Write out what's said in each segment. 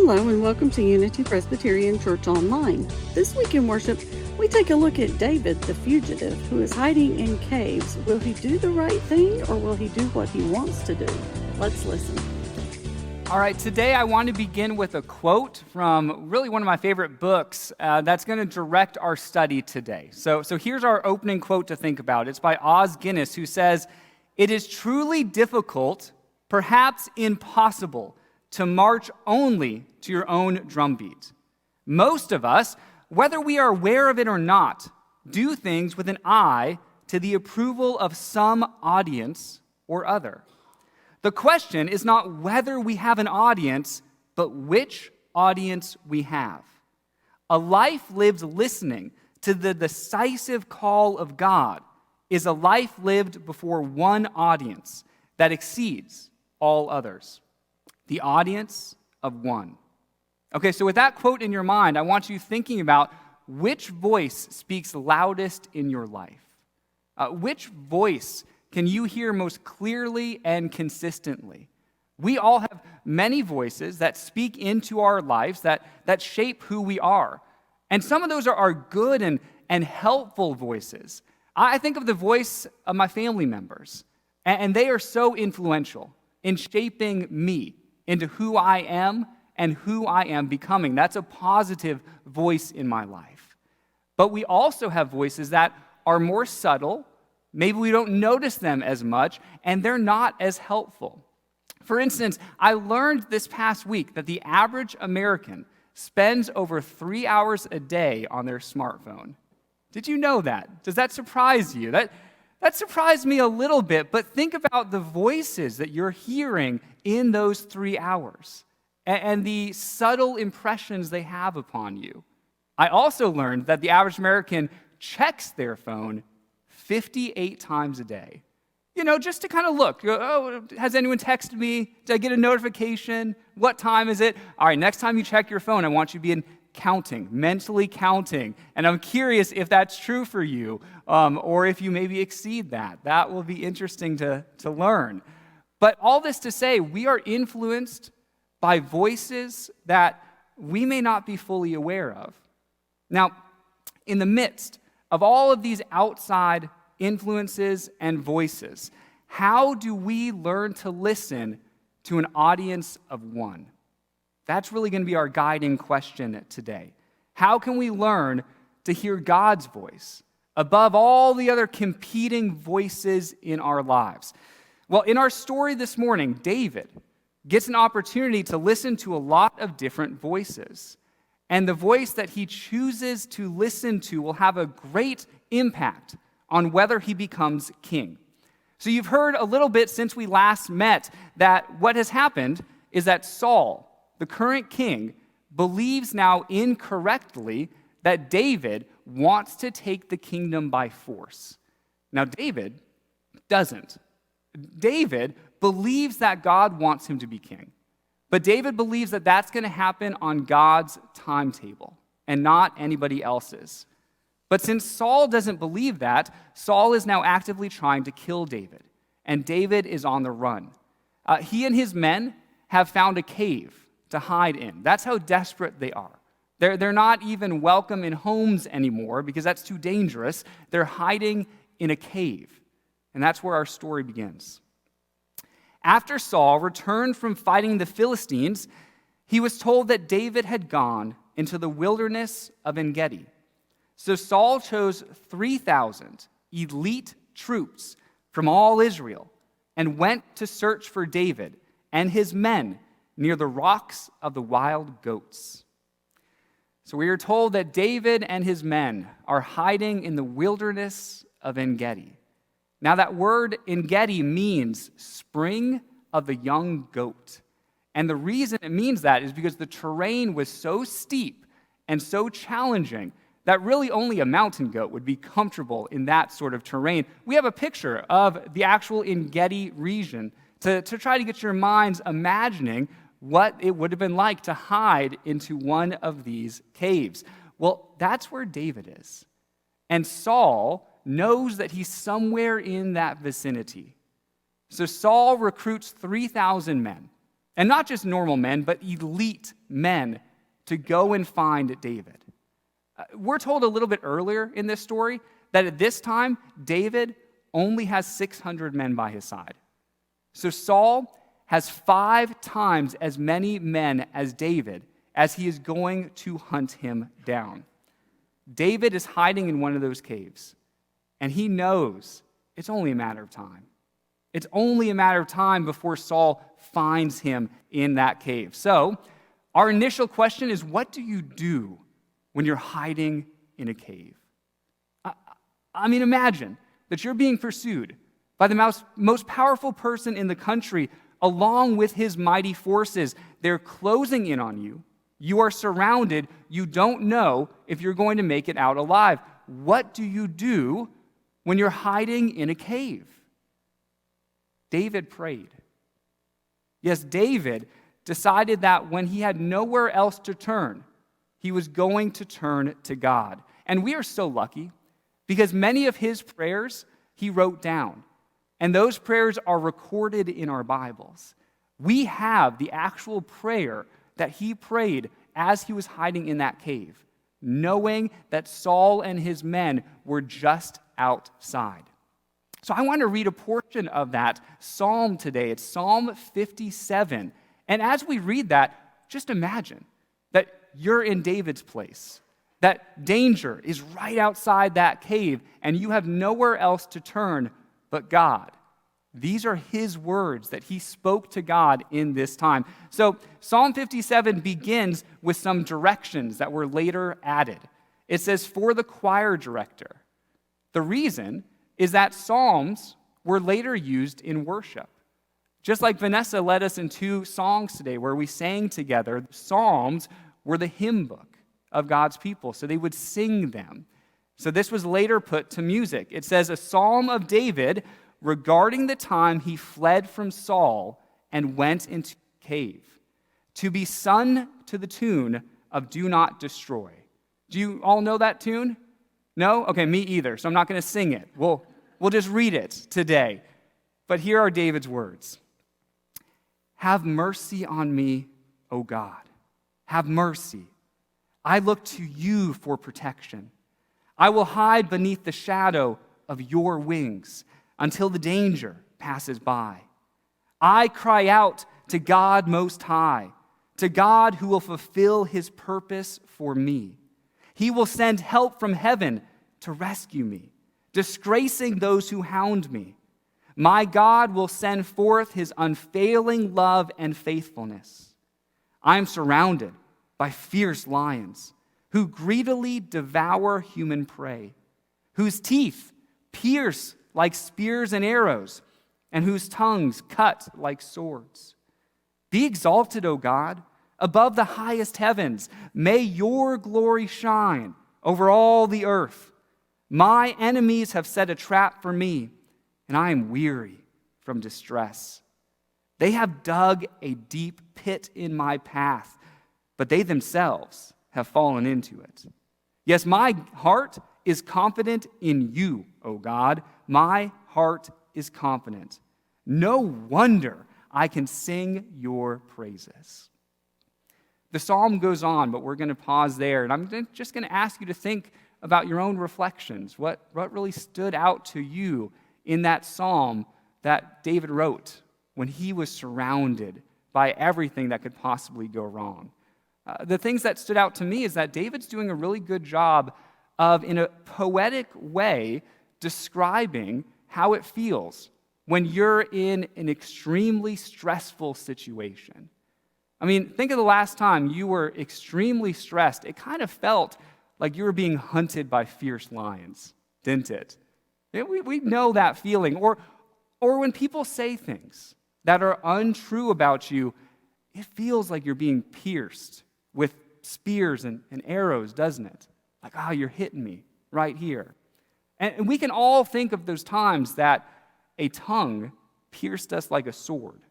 Hello and welcome to Unity Presbyterian Church Online. This week in worship, we take a look at David the fugitive who is hiding in caves. Will he do the right thing or will he do what he wants to do? Let's listen. All right, today I want to begin with a quote from really one of my favorite books that's going to direct our study today. So here's our opening quote to think about. It's by Os Guinness, who says, "It is truly difficult, perhaps impossible, to march only to your own drumbeat. Most of us, whether we are aware of it or not, do things with an eye to the approval of some audience or other. The question is not whether we have an audience, but which audience we have. A life lived listening to the decisive call of God is a life lived before one audience that exceeds all others. The audience of one." Okay, so with that quote in your mind, I want you thinking about which voice speaks loudest in your life. Which voice can you hear most clearly and consistently? We all have many voices that speak into our lives, that shape who we are. And some of those are good and helpful voices. I think of the voice of my family members, and they are so influential in shaping me into who I am and who I am becoming. That's a positive voice in my life. But we also have voices that are more subtle. Maybe we don't notice them as much, and they're not as helpful. For instance, I learned this past week that the average American spends over 3 hours a day on their smartphone. Did you know that? Does that surprise you? That surprised me a little bit, but think about the voices that you're hearing in those 3 hours and the subtle impressions they have upon you. I also learned that the average American checks their phone 58 times a day. You know, just to kind of look. Oh, has anyone texted me? Did I get a notification? What time is it? All right, next time you check your phone, I want you to be mentally counting. And I'm curious if that's true for you, or if you maybe exceed that. That will be interesting to learn. But all this to say, we are influenced by voices that we may not be fully aware of. Now, in the midst of all of these outside influences and voices, how do we learn to listen to an audience of one? That's really going to be our guiding question today. How can we learn to hear God's voice above all the other competing voices in our lives? Well, in our story this morning, David gets an opportunity to listen to a lot of different voices. And the voice that he chooses to listen to will have a great impact on whether he becomes king. So you've heard a little bit since we last met that what has happened is that Saul, the current king, believes now incorrectly that David wants to take the kingdom by force. Now, David doesn't. David believes that God wants him to be king. But David believes that that's going to happen on God's timetable and not anybody else's. But since Saul doesn't believe that, Saul is now actively trying to kill David. And David is on the run. He and his men have found a cave to hide in. That's how desperate they are. They're not even welcome in homes anymore because that's too dangerous. They're hiding in a cave. And that's where our story begins. After Saul returned from fighting the Philistines, he was told that David had gone into the wilderness of En-Gedi. So Saul chose 3,000 elite troops from all Israel and went to search for David and his men near the rocks of the wild goats. So we are told that David and his men are hiding in the wilderness of En-Gedi. Now that word En-Gedi means spring of the young goat. And the reason it means that is because the terrain was so steep and so challenging that really only a mountain goat would be comfortable in that sort of terrain. We have a picture of the actual En-Gedi region to try to get your minds imagining what it would have been like to hide into one of these caves. Well, that's where David is. And Saul knows that he's somewhere in that vicinity. So Saul recruits 3,000 men, And not just normal men, but elite men to go and find David. We're told a little bit earlier in this story that at this time, David only has 600 men by his side. So Saul has 5 times as many men as David as he is going to hunt him down. David is hiding in one of those caves, and he knows it's only a matter of time. It's only a matter of time before Saul finds him in that cave. So, our initial question is, what do you do when you're hiding in a cave? I mean, imagine that you're being pursued by the most powerful person in the country, along with his mighty forces. They're closing in on you. You are surrounded. You don't know if you're going to make it out alive. What do you do when you're hiding in a cave? David prayed. Yes, David decided that when he had nowhere else to turn, he was going to turn to God. And we are so lucky because many of his prayers he wrote down. And those prayers are recorded in our Bibles. We have the actual prayer that he prayed as he was hiding in that cave, knowing that Saul and his men were just outside. So I want to read a portion of that psalm today. It's Psalm 57. And as we read that, just imagine that you're in David's place, that danger is right outside that cave, and you have nowhere else to turn but God. These are his words that he spoke to God in this time. So Psalm 57 begins with some directions that were later added. It says, for the choir director. The reason is that psalms were later used in worship. Just like Vanessa led us in 2 songs today where we sang together, psalms were the hymn book of God's people, so they would sing them. So this was later put to music. It says, a psalm of David regarding the time he fled from Saul and went into a cave, to be sung to the tune of Do Not Destroy. Do you all know that tune? No? Okay, me either, so I'm not going to sing it. We'll just read it today. But here are David's words. Have mercy on me, O God. Have mercy. I look to you for protection. I will hide beneath the shadow of your wings until the danger passes by. I cry out to God Most High, to God who will fulfill his purpose for me. He will send help from heaven to rescue me, disgracing those who hound me. My God will send forth his unfailing love and faithfulness. I am surrounded by fierce lions who greedily devour human prey, whose teeth pierce like spears and arrows, and whose tongues cut like swords. Be exalted, O God, above the highest heavens. May your glory shine over all the earth. My enemies have set a trap for me, and I am weary from distress. They have dug a deep pit in my path, but they themselves have fallen into it. Yes, my heart is confident in you, O God. My heart is confident. No wonder I can sing your praises. The psalm goes on, but we're going to pause there, and I'm just going to ask you to think about your own reflections. What really stood out to you in that psalm that David wrote when he was surrounded by everything that could possibly go wrong? The things that stood out to me is that David's doing a really good job of, in a poetic way, describing how it feels when you're in an extremely stressful situation. I mean, think of the last time you were extremely stressed. It kind of felt like you were being hunted by fierce lions, didn't it? We know that feeling. Or when people say things that are untrue about you, it feels like you're being pierced with spears and arrows, doesn't it? Like, you're hitting me right here. And we can all think of those times that a tongue pierced us like a sword,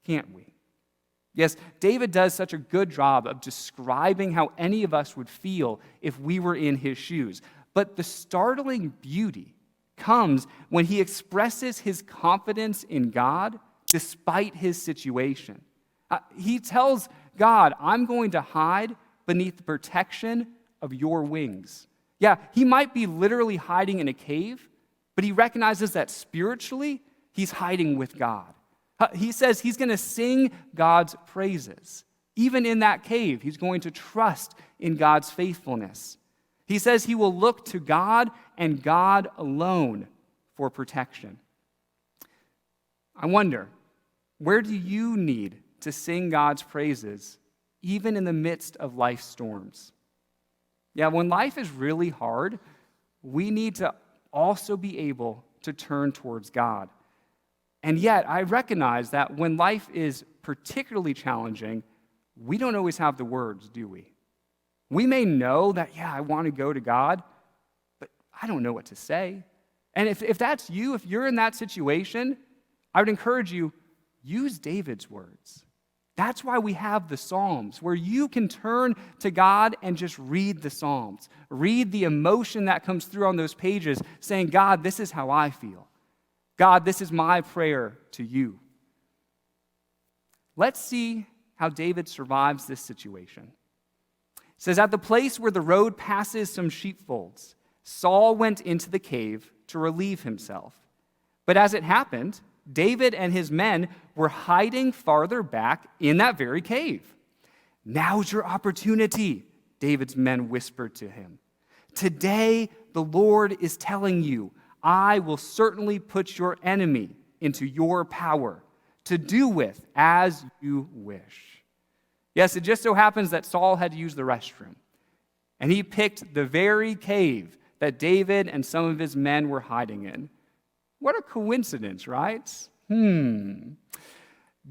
can't we? Yes, David does such a good job of describing how any of us would feel if we were in his shoes. But the startling beauty comes when he expresses his confidence in God despite his situation. He tells God, I'm going to hide beneath the protection of your wings. Yeah, he might be literally hiding in a cave, but he recognizes that spiritually, he's hiding with God. He says he's going to sing God's praises. Even in that cave, he's going to trust in God's faithfulness. He says he will look to God and God alone for protection. I wonder, where do you need to sing God's praises, even in the midst of life's storms? Yeah, when life is really hard, we need to also be able to turn towards God. And yet, I recognize that when life is particularly challenging, we don't always have the words, do we? We may know that, yeah, I want to go to God, but I don't know what to say. And if that's you, if you're in that situation, I would encourage you, use David's words. That's why we have the Psalms, where you can turn to God and just read the Psalms. Read the emotion that comes through on those pages, saying, God, this is how I feel. God, this is my prayer to you. Let's see how David survives this situation. It says, at the place where the road passes some sheepfolds, Saul went into the cave to relieve himself. But as it happened, David and his men were hiding farther back in that very cave. Now's your opportunity, David's men whispered to him. Today, the Lord is telling you, I will certainly put your enemy into your power to do with as you wish. Yes, it just so happens that Saul had to use the restroom, and he picked the very cave that David and some of his men were hiding in. What a coincidence, right?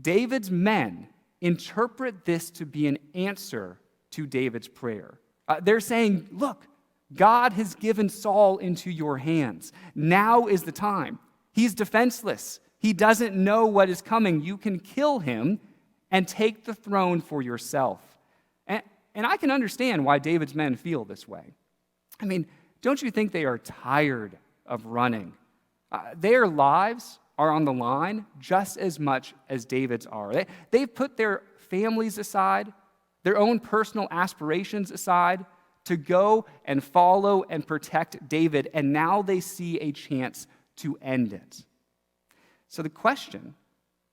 David's men interpret this to be an answer to David's prayer. They're saying, look, God has given Saul into your hands. Now is the time. He's defenseless. He doesn't know what is coming. You can kill him and take the throne for yourself. And I can understand why David's men feel this way. I mean, don't you think they are tired of running? Their lives are on the line just as much as David's are. They've put their families aside, their own personal aspirations aside, to go and follow and protect David, and now they see a chance to end it. So the question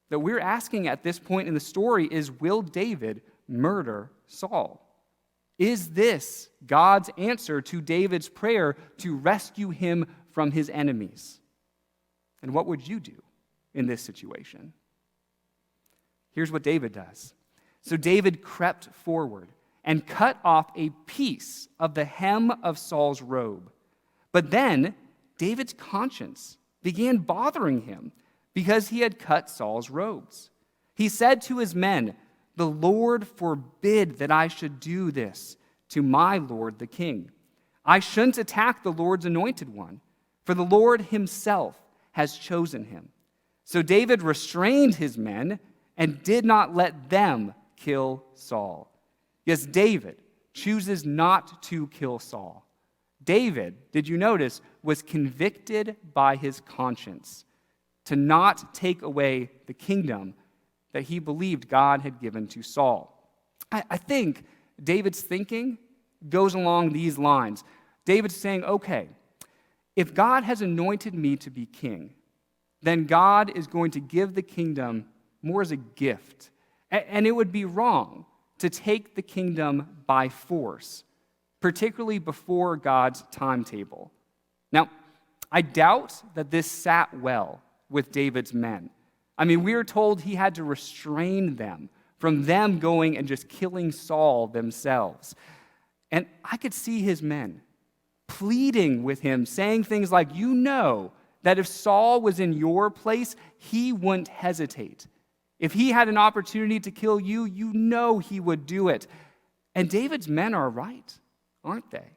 that we're asking at this point in the story is, will David murder Saul? Is this God's answer to David's prayer to rescue him from his enemies? And what would you do in this situation? Here's what David does. So David crept forward and cut off a piece of the hem of Saul's robe. But then David's conscience began bothering him because he had cut Saul's robes. He said to his men, "The Lord forbid that I should do this to my lord the king. I shouldn't attack the Lord's anointed one, for the Lord himself has chosen him." So David restrained his men and did not let them kill Saul. Yes, David chooses not to kill Saul. David, did you notice, was convicted by his conscience to not take away the kingdom that he believed God had given to Saul. I think David's thinking goes along these lines. David's saying, okay, if God has anointed me to be king, then God is going to give the kingdom more as a gift. And it would be wrong to take the kingdom by force, particularly before God's timetable. Now, I doubt that this sat well with David's men. I mean, we are told he had to restrain them from them going and just killing Saul themselves. And I could see his men pleading with him, saying things like, you know that if Saul was in your place, he wouldn't hesitate. If he had an opportunity to kill you, you know he would do it. And David's men are right, aren't they?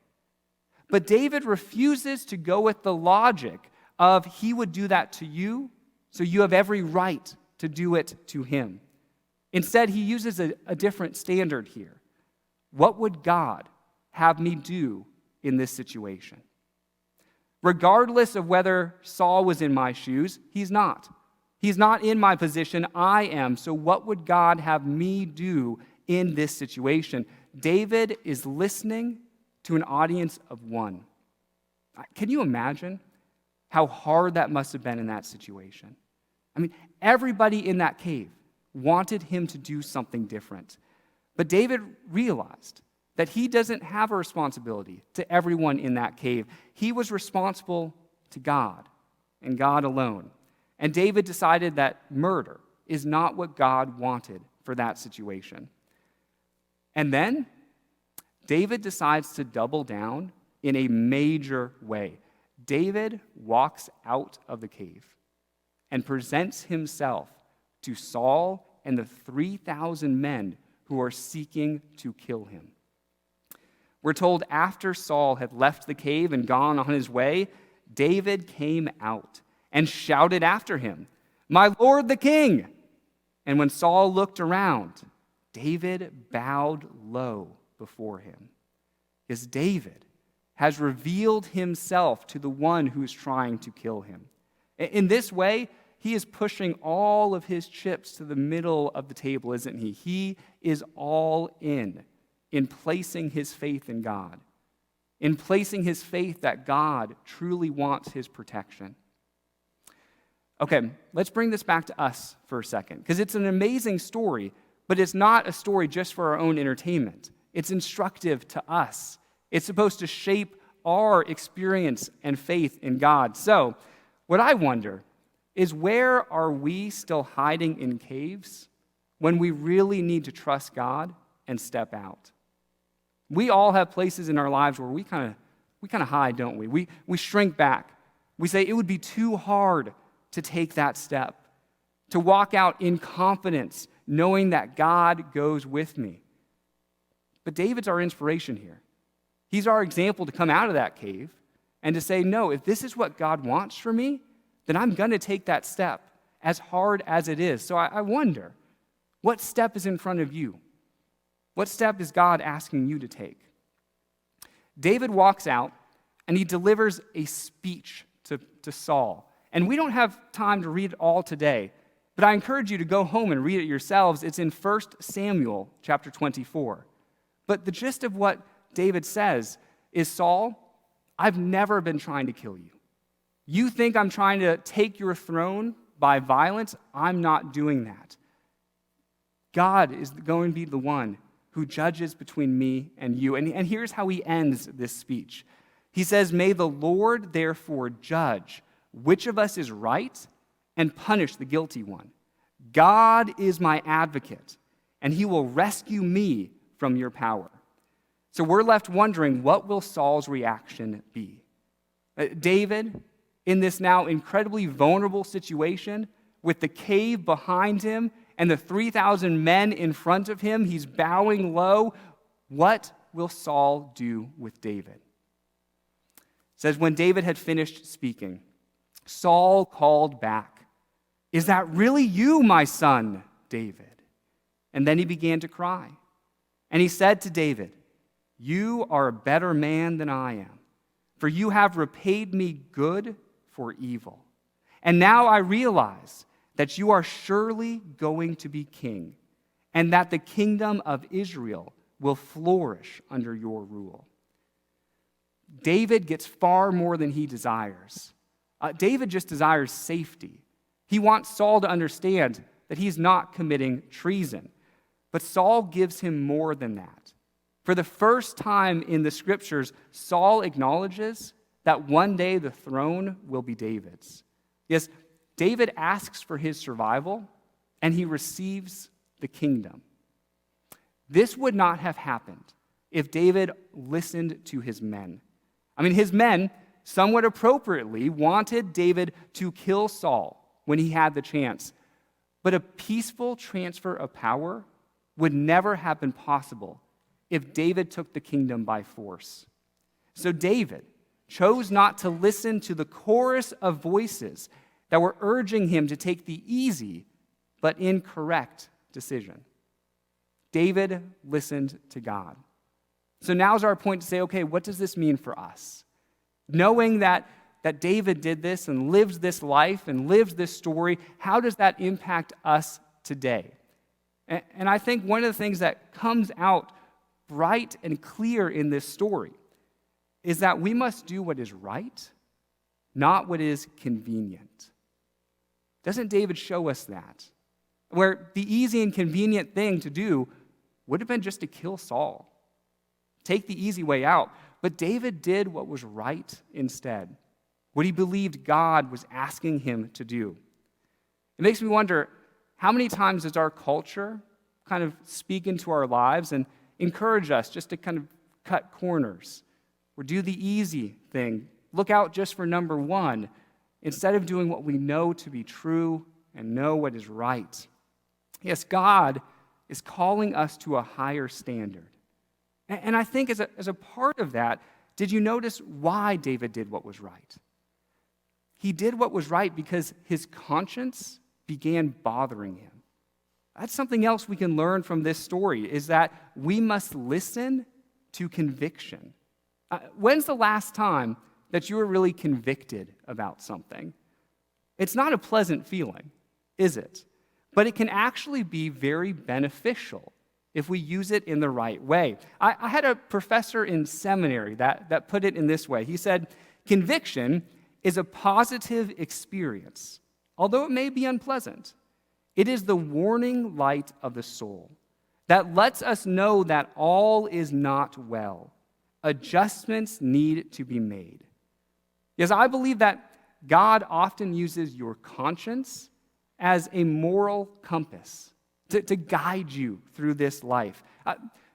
But David refuses to go with the logic of he would do that to you, so you have every right to do it to him. Instead, he uses a different standard here. What would God have me do in this situation? Regardless of whether Saul was in my shoes, he's not. He's not in my position, I am. So what would God have me do in this situation? David is listening to an audience of one. Can you imagine how hard that must have been in that situation? I mean, everybody in that cave wanted him to do something different. But David realized that he doesn't have a responsibility to everyone in that cave. He was responsible to God and God alone. And David decided that murder is not what God wanted for that situation. And then David decides to double down in a major way. David walks out of the cave and presents himself to Saul and the 3,000 men who are seeking to kill him. We're told after Saul had left the cave and gone on his way, David came out and shouted after him, "My lord the king!" And when Saul looked around, David bowed low before him. Because David has revealed himself to the one who is trying to kill him. In this way, he is pushing all of his chips to the middle of the table, isn't he? He is all in placing his faith in God, in placing his faith that God truly wants his protection. Okay, let's bring this back to us for a second, because it's an amazing story, but it's not a story just for our own entertainment. It's instructive to us. It's supposed to shape our experience and faith in God. So, what I wonder is, where are we still hiding in caves when we really need to trust God and step out? We all have places in our lives where we kind of hide, don't we? We shrink back. We say it would be too hard to take that step, to walk out in confidence, knowing that God goes with me. But David's our inspiration here. He's our example to come out of that cave and to say, no, if this is what God wants for me, then I'm going to take that step, as hard as it is. So I wonder, what step is in front of you? What step is God asking you to take? David walks out and he delivers a speech to Saul. And we don't have time to read it all today, but I encourage you to go home and read it yourselves. It's in 1 Samuel chapter 24. But the gist of what David says is, Saul, I've never been trying to kill you. You think I'm trying to take your throne by violence? I'm not doing that. God is going to be the one who judges between me and you. And here's how he ends this speech. He says, "May the Lord therefore judge which of us is right and punish the guilty one. God is my advocate, and he will rescue me from your power." So we're left wondering, what will Saul's reaction be? David, in this now incredibly vulnerable situation, with the cave behind him and the 3,000 men in front of him, he's bowing low. What will Saul do with David? It says, when David had finished speaking, Saul called back, "Is that really you, my son, David?" And then he began to cry. And he said to David, "You are a better man than I am, for you have repaid me good for evil. And now I realize that you are surely going to be king, and that the kingdom of Israel will flourish under your rule." David gets far more than he desires. David just desires safety. He wants Saul to understand that he's not committing treason. But Saul gives him more than that. For the first time in the scriptures, Saul acknowledges that one day the throne will be David's. Yes, David asks for his survival, and he receives the kingdom. This would not have happened if David listened to his men. I mean, his men, somewhat appropriately, wanted David to kill Saul when he had the chance. But a peaceful transfer of power would never have been possible if David took the kingdom by force. So David chose not to listen to the chorus of voices that were urging him to take the easy but incorrect decision. David listened to God. So now's our point to say, okay, what does this mean for us? Knowing that that David did this and lived this life and lived this story, how does that impact us today? And I think one of the things that comes out bright and clear in this story is that we must do what is right, not what is convenient. Doesn't David show us that? Where the easy and convenient thing to do would have been just to kill Saul, take the easy way out. But David did what was right instead, what he believed God was asking him to do. It makes me wonder, how many times does our culture kind of speak into our lives and encourage us just to kind of cut corners or do the easy thing, look out just for number one, instead of doing what we know to be true and know what is right? Yes, God is calling us to a higher standard. And I think as a part of that, did you notice why David did what was right? He did what was right because his conscience began bothering him. That's something else we can learn from this story, is that we must listen to conviction. When's the last time that you were really convicted about something? It's not a pleasant feeling, is it? But it can actually be very beneficial if we use it in the right way. I had a professor in seminary that put it in this way. He said, conviction is a positive experience, although it may be unpleasant. It is the warning light of the soul that lets us know that all is not well. Adjustments need to be made. Yes, I believe that God often uses your conscience as a moral compass to guide you through this life.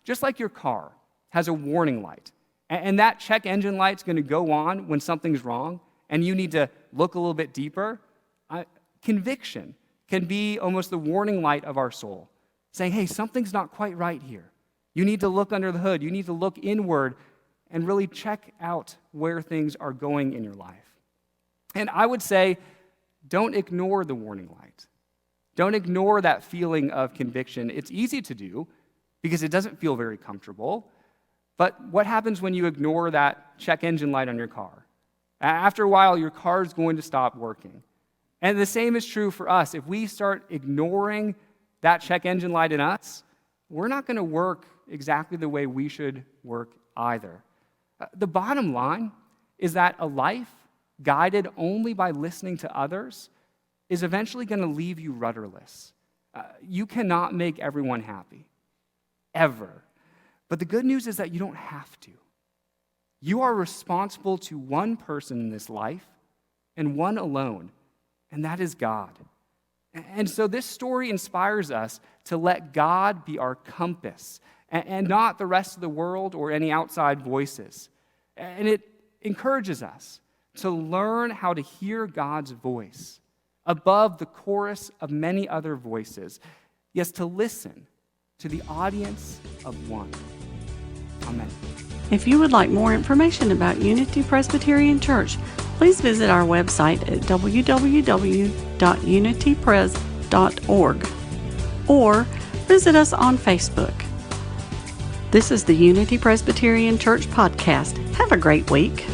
Just like your car has a warning light, and that check engine light's going to go on when something's wrong, and you need to look a little bit deeper. Conviction can be almost the warning light of our soul, saying, hey, something's not quite right here. You need to look under the hood. You need to look inward and really check out where things are going in your life. And I would say, don't ignore the warning light. Don't ignore that feeling of conviction. It's easy to do because it doesn't feel very comfortable. But what happens when you ignore that check engine light on your car? After a while, your car is going to stop working. And the same is true for us. If we start ignoring that check engine light in us, we're not going to work exactly the way we should work either. The bottom line is that a life guided only by listening to others is eventually going to leave you rudderless. You cannot make everyone happy, ever. But the good news is that you don't have to. You are responsible to one person in this life, and one alone, and that is God. And so this story inspires us to let God be our compass, and not the rest of the world or any outside voices. And it encourages us to learn how to hear God's voice above the chorus of many other voices. Yes, to listen to the audience of one. Amen. If you would like more information about Unity Presbyterian Church, please visit our website at www.unitypres.org or visit us on Facebook. This is the Unity Presbyterian Church podcast. Have a great week.